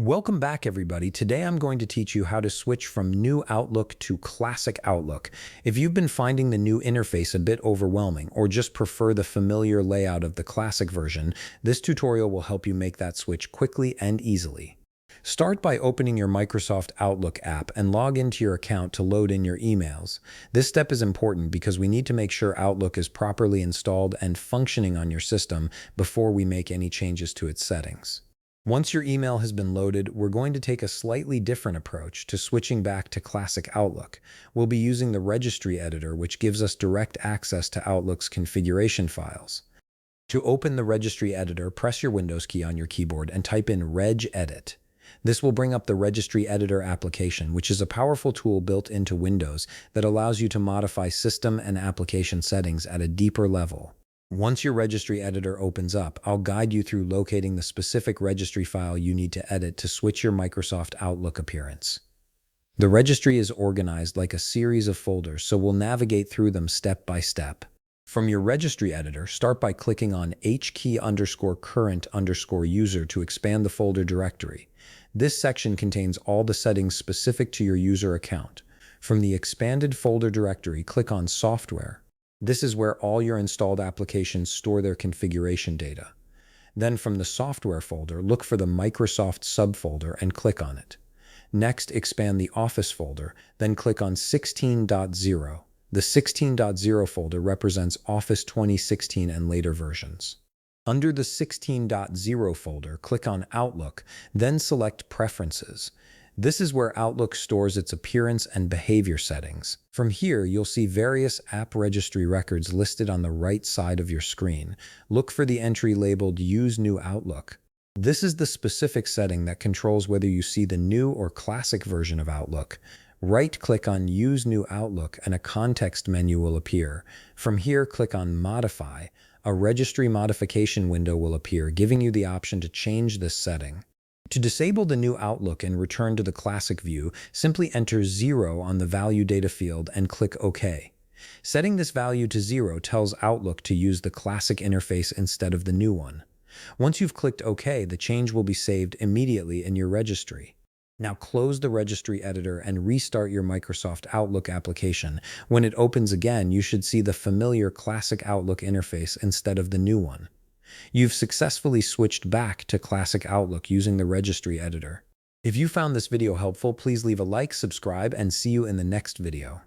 Welcome back, everybody. Today I'm going to teach you how to switch from New Outlook to Classic Outlook. If you've been finding the new interface a bit overwhelming or just prefer the familiar layout of the classic version, this tutorial will help you make that switch quickly and easily. Start by opening your Microsoft Outlook app and log into your account to load in your emails. This step is important because we need to make sure Outlook is properly installed and functioning on your system before we make any changes to its settings. Once your email has been loaded, we're going to take a slightly different approach to switching back to Classic Outlook. We'll be using the registry editor, which gives us direct access to Outlook's configuration files. To open the registry editor, press your Windows key on your keyboard and type in regedit. This will bring up the registry editor application, which is a powerful tool built into Windows that allows you to modify system and application settings at a deeper level. Once your registry editor opens up, I'll guide you through locating the specific registry file you need to edit to switch your Microsoft Outlook appearance. The registry is organized like a series of folders, so we'll navigate through them step by step. From your registry editor, start by clicking on hkey_current_user to expand the folder directory. This section contains all the settings specific to your user account. From the expanded folder directory, click on Software. This is where all your installed applications store their configuration data. Then from the Software folder, look for the Microsoft subfolder and click on it. Next, expand the Office folder, then click on 16.0. The 16.0 folder represents Office 2016 and later versions. Under the 16.0 folder, click on Outlook, then select Preferences. This is where Outlook stores its appearance and behavior settings. From here, you'll see various app registry records listed on the right side of your screen. Look for the entry labeled Use New Outlook. This is the specific setting that controls whether you see the new or classic version of Outlook. Right-click on Use New Outlook and a context menu will appear. From here, click on Modify. A registry modification window will appear, giving you the option to change this setting. To disable the new Outlook and return to the classic view, simply enter 0 on the value data field and click OK. Setting this value to 0 tells Outlook to use the classic interface instead of the new one. Once you've clicked OK, the change will be saved immediately in your registry. Now close the registry editor and restart your Microsoft Outlook application. When it opens again, you should see the familiar classic Outlook interface instead of the new one. You've successfully switched back to Classic Outlook using the registry editor. If you found this video helpful, please leave a like, subscribe, and see you in the next video.